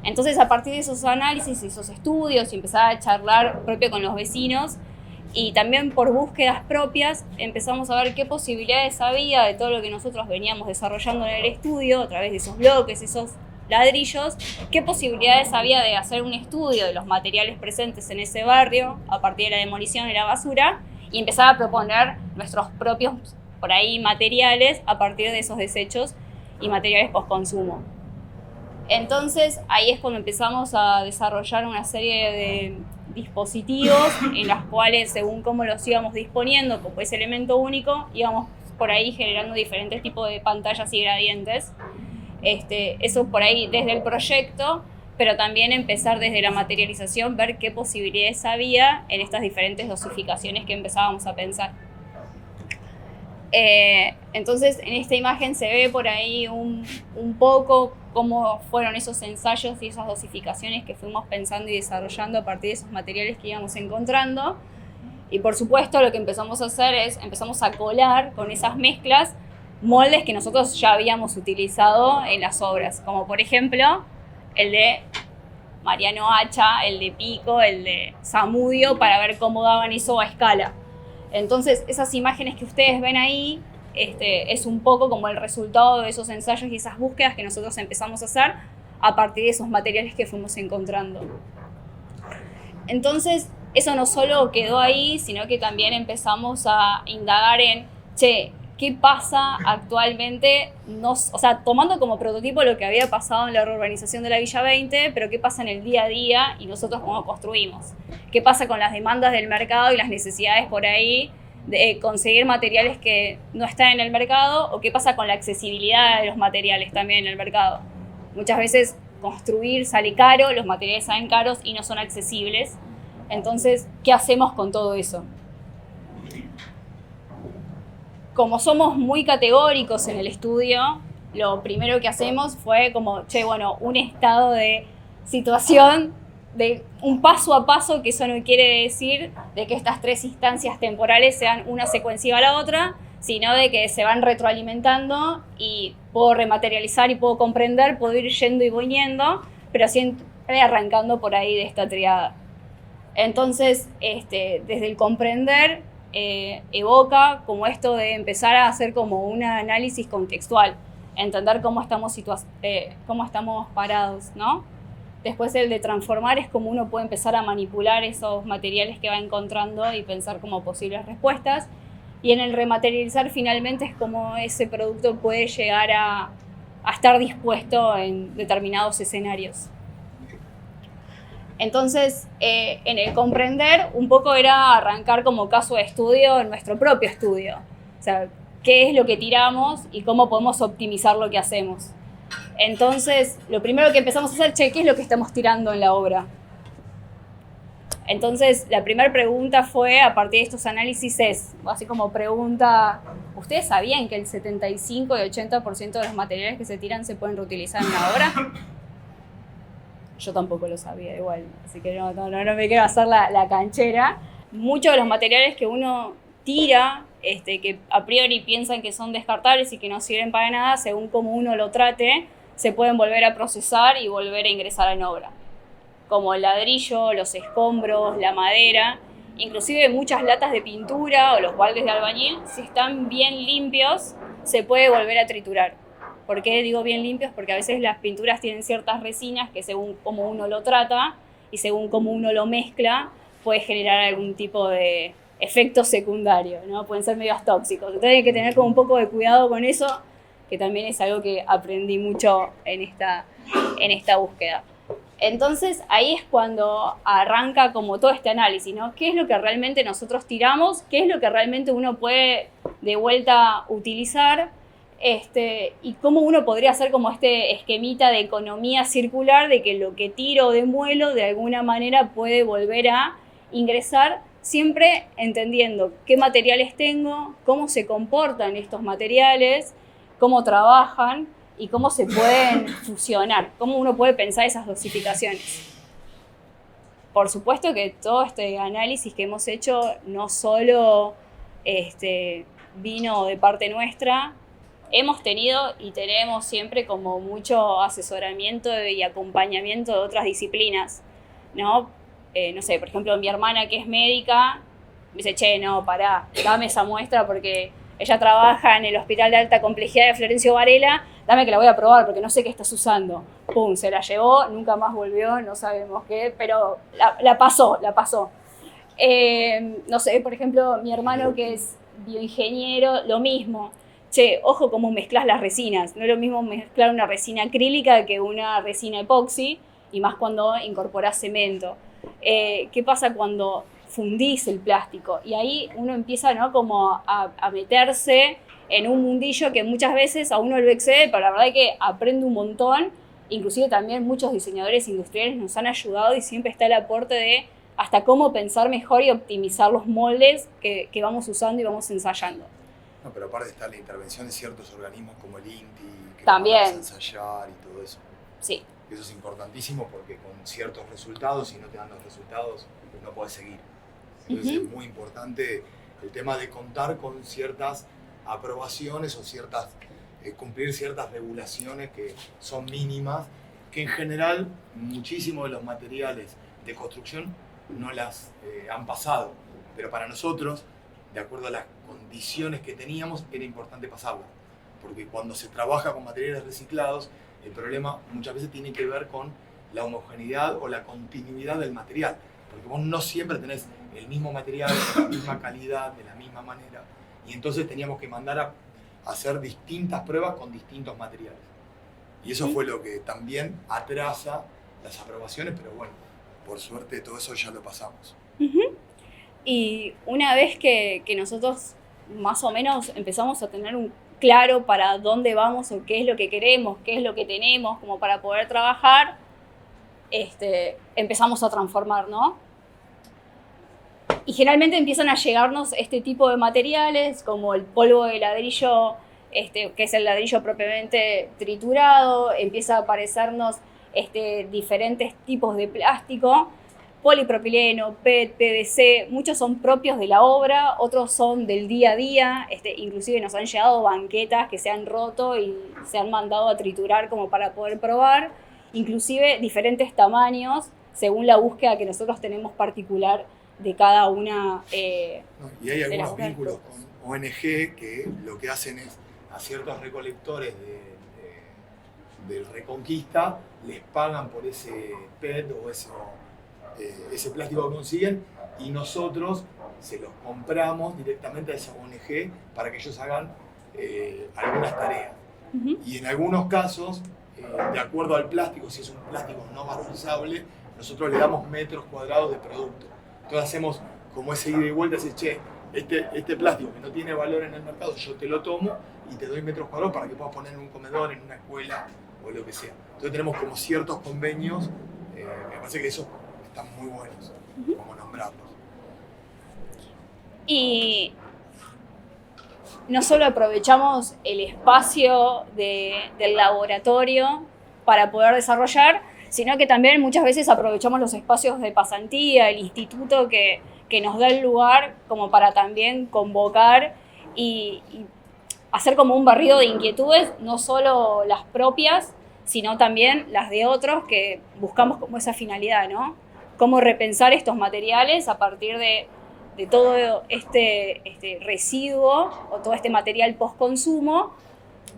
Entonces, a partir de esos análisis, esos estudios, y empezar a charlar propio con los vecinos, y también por búsquedas propias, empezamos a ver qué posibilidades había de todo lo que nosotros veníamos desarrollando en el estudio, a través de esos bloques, esos ladrillos, qué posibilidades había de hacer un estudio de los materiales presentes en ese barrio, a partir de la demolición y la basura, y empezar a proponer nuestros propios, por ahí, materiales a partir de esos desechos y materiales postconsumo. Entonces, ahí es cuando empezamos a desarrollar una serie de dispositivos en las cuales, según cómo los íbamos disponiendo, como ese elemento único, íbamos por ahí generando diferentes tipos de pantallas y gradientes. Eso por ahí desde el proyecto, pero también empezar desde la materialización, ver qué posibilidades había en estas diferentes dosificaciones que empezábamos a pensar. Entonces, en esta imagen se ve por ahí un poco cómo fueron esos ensayos y esas dosificaciones que fuimos pensando y desarrollando a partir de esos materiales que íbamos encontrando. Y por supuesto, lo que empezamos a hacer es empezamos a colar con esas mezclas moldes que nosotros ya habíamos utilizado en las obras, como por ejemplo el de Mariano Hacha, el de Pico, el de Zamudio, para ver cómo daban eso a escala. Entonces, esas imágenes que ustedes ven ahí es un poco como el resultado de esos ensayos y esas búsquedas que nosotros empezamos a hacer a partir de esos materiales que fuimos encontrando. Entonces, eso no solo quedó ahí, sino que también empezamos a indagar en, ¿qué pasa actualmente? Tomando como prototipo lo que había pasado en la reurbanización de la Villa 20, pero ¿qué pasa en el día a día y nosotros cómo construimos? ¿Qué pasa con las demandas del mercado y las necesidades por ahí de conseguir materiales que no están en el mercado? ¿O qué pasa con la accesibilidad de los materiales también en el mercado? Muchas veces construir sale caro, los materiales salen caros y no son accesibles. Entonces, ¿qué hacemos con todo eso? Como somos muy categóricos en el estudio, lo primero que hacemos fue como, un estado de situación, de un paso a paso, que eso no quiere decir de que estas tres instancias temporales sean una secuencia a la otra, sino de que se van retroalimentando y puedo rematerializar y puedo comprender, puedo ir yendo y viniendo, pero siempre arrancando por ahí de esta triada. Entonces, desde el comprender, evoca como esto de empezar a hacer como un análisis contextual, entender cómo estamos parados, ¿no? Después el de transformar es como uno puede empezar a manipular esos materiales que va encontrando y pensar como posibles respuestas. Y en el rematerializar finalmente es como ese producto puede llegar a estar dispuesto en determinados escenarios. Entonces, en el comprender, un poco era arrancar como caso de estudio en nuestro propio estudio. O sea, qué es lo que tiramos y cómo podemos optimizar lo que hacemos. Entonces, lo primero que empezamos a hacer, ¿qué es lo que estamos tirando en la obra? Entonces, la primera pregunta fue, a partir de estos análisis, así como pregunta, ¿ustedes sabían que el 75 y 80% de los materiales que se tiran se pueden reutilizar en una obra? Yo tampoco lo sabía igual, así que no me quiero hacer la canchera. Muchos de los materiales que uno tira, que a priori piensan que son descartables y que no sirven para nada, según cómo uno lo trate, se pueden volver a procesar y volver a ingresar en obra. Como el ladrillo, los escombros, la madera, inclusive muchas latas de pintura o los baldes de albañil, si están bien limpios, se puede volver a triturar. ¿Por qué digo bien limpios? Porque a veces las pinturas tienen ciertas resinas que según cómo uno lo trata, y según cómo uno lo mezcla, puede generar algún tipo de efecto secundario, ¿no? Pueden ser medios tóxicos. Entonces hay que tener como un poco de cuidado con eso, que también es algo que aprendí mucho en esta búsqueda. Entonces ahí es cuando arranca como todo este análisis, ¿no? ¿Qué es lo que realmente nosotros tiramos? ¿Qué es lo que realmente uno puede de vuelta utilizar? Y cómo uno podría hacer como este esquemita de economía circular, de que lo que tiro o demuelo de alguna manera puede volver a ingresar, siempre entendiendo qué materiales tengo, cómo se comportan estos materiales, cómo trabajan y cómo se pueden fusionar, cómo uno puede pensar esas dosificaciones. Por supuesto que todo este análisis que hemos hecho no solo vino de parte nuestra, hemos tenido y tenemos siempre como mucho asesoramiento y acompañamiento de otras disciplinas, ¿no? No sé, por ejemplo, mi hermana que es médica me dice, che, no, pará, dame esa muestra porque ella trabaja en el Hospital de Alta Complejidad de Florencio Varela, dame que la voy a probar porque no sé qué estás usando. Pum, se la llevó, nunca más volvió, no sabemos qué, pero la pasó. No sé, por ejemplo, mi hermano que es bioingeniero, lo mismo. Che, ojo cómo mezclas las resinas. No es lo mismo mezclar una resina acrílica que una resina epoxi, y más cuando incorporás cemento. ¿Qué pasa cuando fundís el plástico? Y ahí uno empieza, ¿no?, como a meterse en un mundillo que muchas veces a uno lo excede, pero la verdad es que aprende un montón. Inclusive también muchos diseñadores industriales nos han ayudado y siempre está el aporte de hasta cómo pensar mejor y optimizar los moldes que vamos usando y vamos ensayando. No, pero aparte está la intervención de ciertos organismos como el INTI, que también vamos a ensayar y todo eso. Sí. Eso es importantísimo porque con ciertos resultados, si no te dan los resultados, no podés seguir. Entonces es muy importante el tema de contar con ciertas aprobaciones o cumplir ciertas regulaciones que son mínimas, que en general muchísimos de los materiales de construcción no las han pasado, pero para nosotros, de acuerdo a las condiciones que teníamos, era importante pasarlas, porque cuando se trabaja con materiales reciclados, el problema muchas veces tiene que ver con la homogeneidad o la continuidad del material, porque vos no siempre tenés el mismo material, de la misma calidad, de la misma manera, y entonces teníamos que mandar a hacer distintas pruebas con distintos materiales. Y eso fue lo que también atrasa las aprobaciones, pero bueno, por suerte todo eso ya lo pasamos. Y una vez que nosotros más o menos empezamos a tener un claro para dónde vamos o qué es lo que queremos, qué es lo que tenemos como para poder trabajar, empezamos a transformar, ¿no? Y generalmente empiezan a llegarnos este tipo de materiales como el polvo de ladrillo, que es el ladrillo propiamente triturado, empieza a aparecernos diferentes tipos de plástico, polipropileno, PET, PVC, muchos son propios de la obra, otros son del día a día, inclusive nos han llegado banquetas que se han roto y se han mandado a triturar como para poder probar, inclusive diferentes tamaños según la búsqueda que nosotros tenemos particular de cada una. Y hay algunos vínculos con ONG que lo que hacen es a ciertos recolectores de Reconquista les pagan por ese PET o ese plástico que consiguen, y nosotros se los compramos directamente a esa ONG para que ellos hagan algunas tareas. Y en algunos casos, de acuerdo al plástico, si es un plástico no valorizable, nosotros le damos metros cuadrados de producto. Entonces hacemos como ese ida y vuelta, ese che, este plástico que no tiene valor en el mercado, yo te lo tomo y te doy metros cuadrados para que puedas poner en un comedor, en una escuela o lo que sea. Entonces tenemos como ciertos convenios, me parece que esos están muy buenos, como nombrarlos. Y no solo aprovechamos el espacio del laboratorio para poder desarrollar, sino que también muchas veces aprovechamos los espacios de pasantía, el instituto que nos da el lugar como para también convocar y hacer como un barrido de inquietudes, no solo las propias, sino también las de otros que buscamos como esa finalidad, ¿no? Cómo repensar estos materiales a partir de todo este residuo o todo este material post-consumo,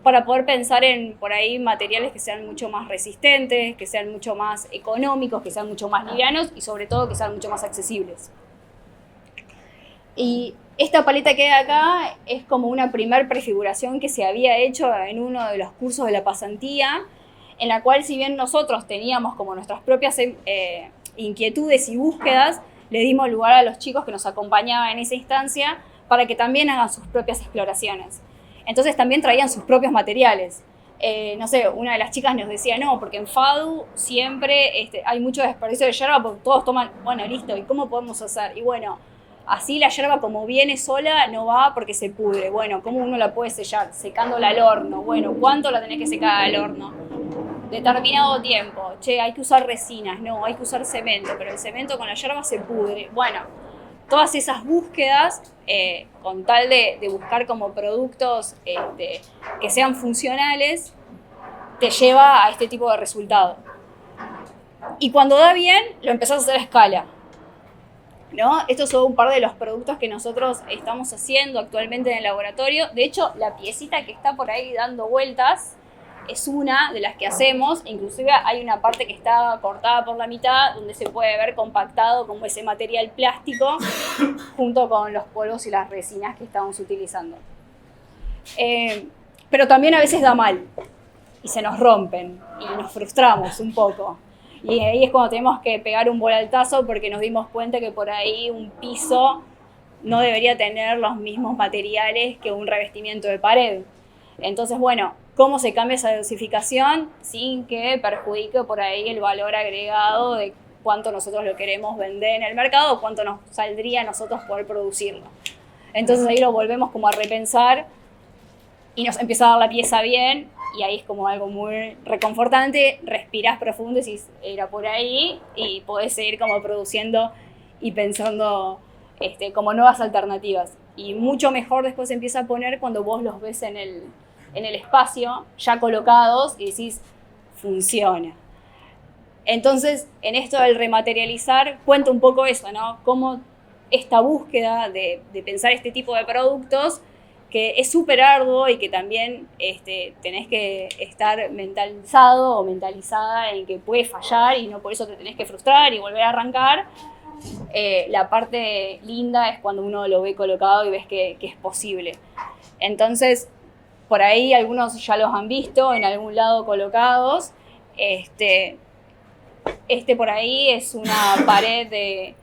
para poder pensar en, por ahí, materiales que sean mucho más resistentes, que sean mucho más económicos, que sean mucho más livianos y sobre todo que sean mucho más accesibles. Y esta paleta que hay acá es como una primer prefiguración que se había hecho en uno de los cursos de la pasantía, en la cual, si bien nosotros teníamos como nuestras propias inquietudes y búsquedas, le dimos lugar a los chicos que nos acompañaban en esa instancia para que también hagan sus propias exploraciones. Entonces también traían sus propios materiales. No sé, una de las chicas nos decía, no, porque en FADU siempre hay mucho desperdicio de yerba porque todos toman, bueno, listo, ¿y cómo podemos hacer? Y bueno, así la yerba como viene sola no va porque se pudre. Bueno, ¿cómo uno la puede sellar? Secándola al horno. Bueno, ¿cuánto la tenés que secar al horno? Determinado tiempo. Che, hay que usar resinas. No, hay que usar cemento, pero el cemento con la yerba se pudre. Bueno, todas esas búsquedas, con tal de buscar como productos que sean funcionales, te lleva a este tipo de resultado. Y cuando da bien, lo empezás a hacer a escala, ¿no? Estos son un par de los productos que nosotros estamos haciendo actualmente en el laboratorio. De hecho, la piecita que está por ahí dando vueltas es una de las que hacemos. Inclusive hay una parte que está cortada por la mitad donde se puede ver compactado como ese material plástico junto con los polvos y las resinas que estamos utilizando. Pero también a veces da mal y se nos rompen y nos frustramos un poco. Y ahí es cuando tenemos que pegar un volantazo porque nos dimos cuenta que por ahí un piso no debería tener los mismos materiales que un revestimiento de pared. Entonces, bueno, ¿cómo se cambia esa dosificación sin que perjudique por ahí el valor agregado de cuánto nosotros lo queremos vender en el mercado o cuánto nos saldría a nosotros poder producirlo? Entonces ahí lo volvemos como a repensar y nos empieza a dar la pieza bien y ahí es como algo muy reconfortante, respirás profundo y decís, era por ahí y podés seguir como produciendo y pensando como nuevas alternativas. Y mucho mejor después se empieza a poner cuando vos los ves en el espacio ya colocados y decís, funciona. Entonces, en esto del rematerializar, cuento un poco eso, ¿no? Cómo esta búsqueda de pensar este tipo de productos, que es súper arduo y que también tenés que estar mentalizado o mentalizada en que puede fallar y no por eso te tenés que frustrar y volver a arrancar. La parte linda es cuando uno lo ve colocado y ves que es posible. Entonces, por ahí algunos ya los han visto en algún lado colocados. Por ahí es una pared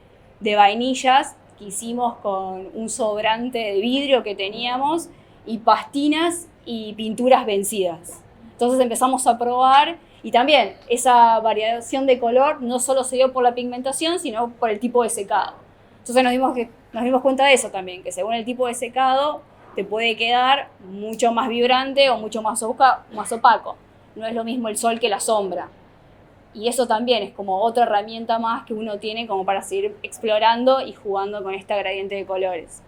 de vainillas que hicimos con un sobrante de vidrio que teníamos y pastinas y pinturas vencidas. Entonces empezamos a probar y también esa variación de color no solo se dio por la pigmentación, sino por el tipo de secado. Entonces nos dimos cuenta de eso también, que según el tipo de secado te puede quedar mucho más vibrante o mucho más opaco. No es lo mismo el sol que la sombra. Y eso también es como otra herramienta más que uno tiene como para seguir explorando y jugando con esta gradiente de colores.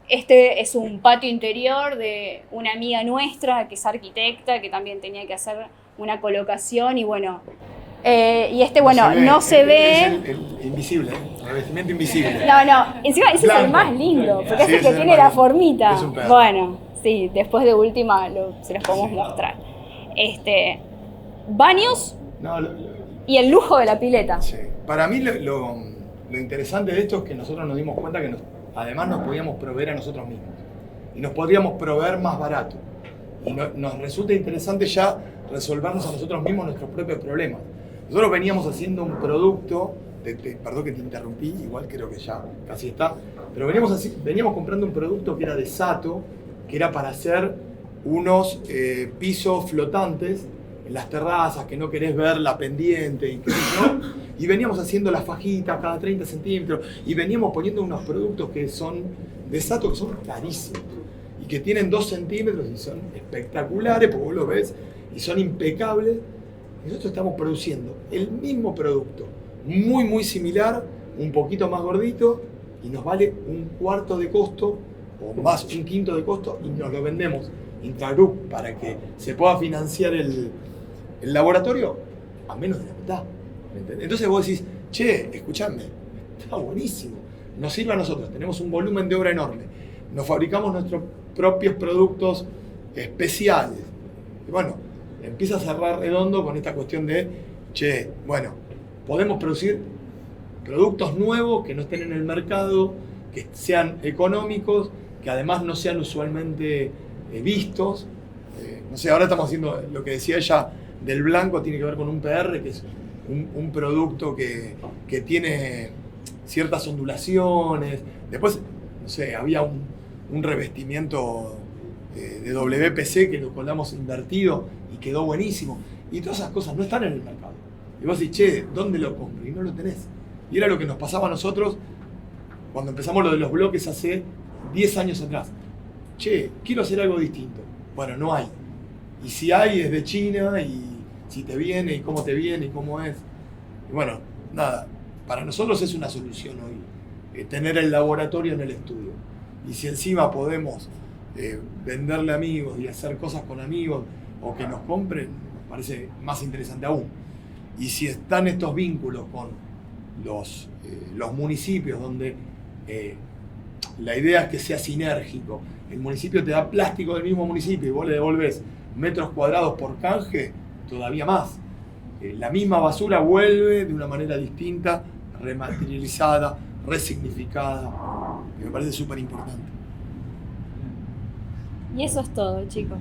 Este es un patio interior de una amiga nuestra que es arquitecta, que también tenía que hacer una colocación y bueno... no se ve. Es el invisible, el revestimiento invisible. No, encima ese es el más lindo, porque es el que tiene la formita. Es un perro. Bueno, sí, después de última se los podemos mostrar. Baños y el lujo de la pileta. Sí. Para mí lo interesante de esto es que nosotros nos dimos cuenta que además nos podíamos proveer a nosotros mismos y nos podríamos proveer más barato y nos resulta interesante ya resolvernos a nosotros mismos nuestros propios problemas. Nosotros veníamos haciendo un producto, perdón que te interrumpí, igual creo que ya casi está, pero veníamos comprando un producto que era de Sato, que era para hacer unos pisos flotantes en las terrazas, que no querés ver la pendiente y qué sé yo, y veníamos haciendo las fajitas cada 30 centímetros y veníamos poniendo unos productos que son de Sato que son carísimos y que tienen 2 centímetros y son espectaculares, porque vos lo ves y son impecables. Nosotros estamos produciendo el mismo producto, muy muy similar, un poquito más gordito y nos vale 1/4 de costo o más 1/5 de costo y nos lo vendemos intragroup para que se pueda financiar el laboratorio a menos de la mitad. Entonces vos decís, che, escuchadme, está buenísimo, nos sirve a nosotros, tenemos un volumen de obra enorme, nos fabricamos nuestros propios productos especiales. Y bueno, empieza a cerrar redondo con esta cuestión de, bueno, podemos producir productos nuevos que no estén en el mercado, que sean económicos, que además no sean usualmente vistos. No sé, ahora estamos haciendo lo que decía ella del blanco, tiene que ver con un PR, que es un producto que tiene ciertas ondulaciones. Después, no sé, había un revestimiento de WPC que lo colgamos invertido y quedó buenísimo. Y todas esas cosas no están en el mercado. Y vos decís, ¿dónde lo compro? Y no lo tenés. Y era lo que nos pasaba a nosotros cuando empezamos lo de los bloques hace 10 años atrás. Quiero hacer algo distinto. Bueno, no hay. Y si hay, es de China, y si te viene, y cómo te viene, y cómo es. Y bueno, nada, para nosotros es una solución hoy, tener el laboratorio en el estudio. Y si encima podemos venderle a amigos y hacer cosas con amigos, o que nos compren, nos parece más interesante aún. Y si están estos vínculos con los municipios, donde la idea es que sea sinérgico, el municipio te da plástico del mismo municipio y vos le devolvés metros cuadrados por canje, todavía más. La misma basura vuelve de una manera distinta, rematerializada, resignificada, que me parece súper importante. Y eso es todo, chicos.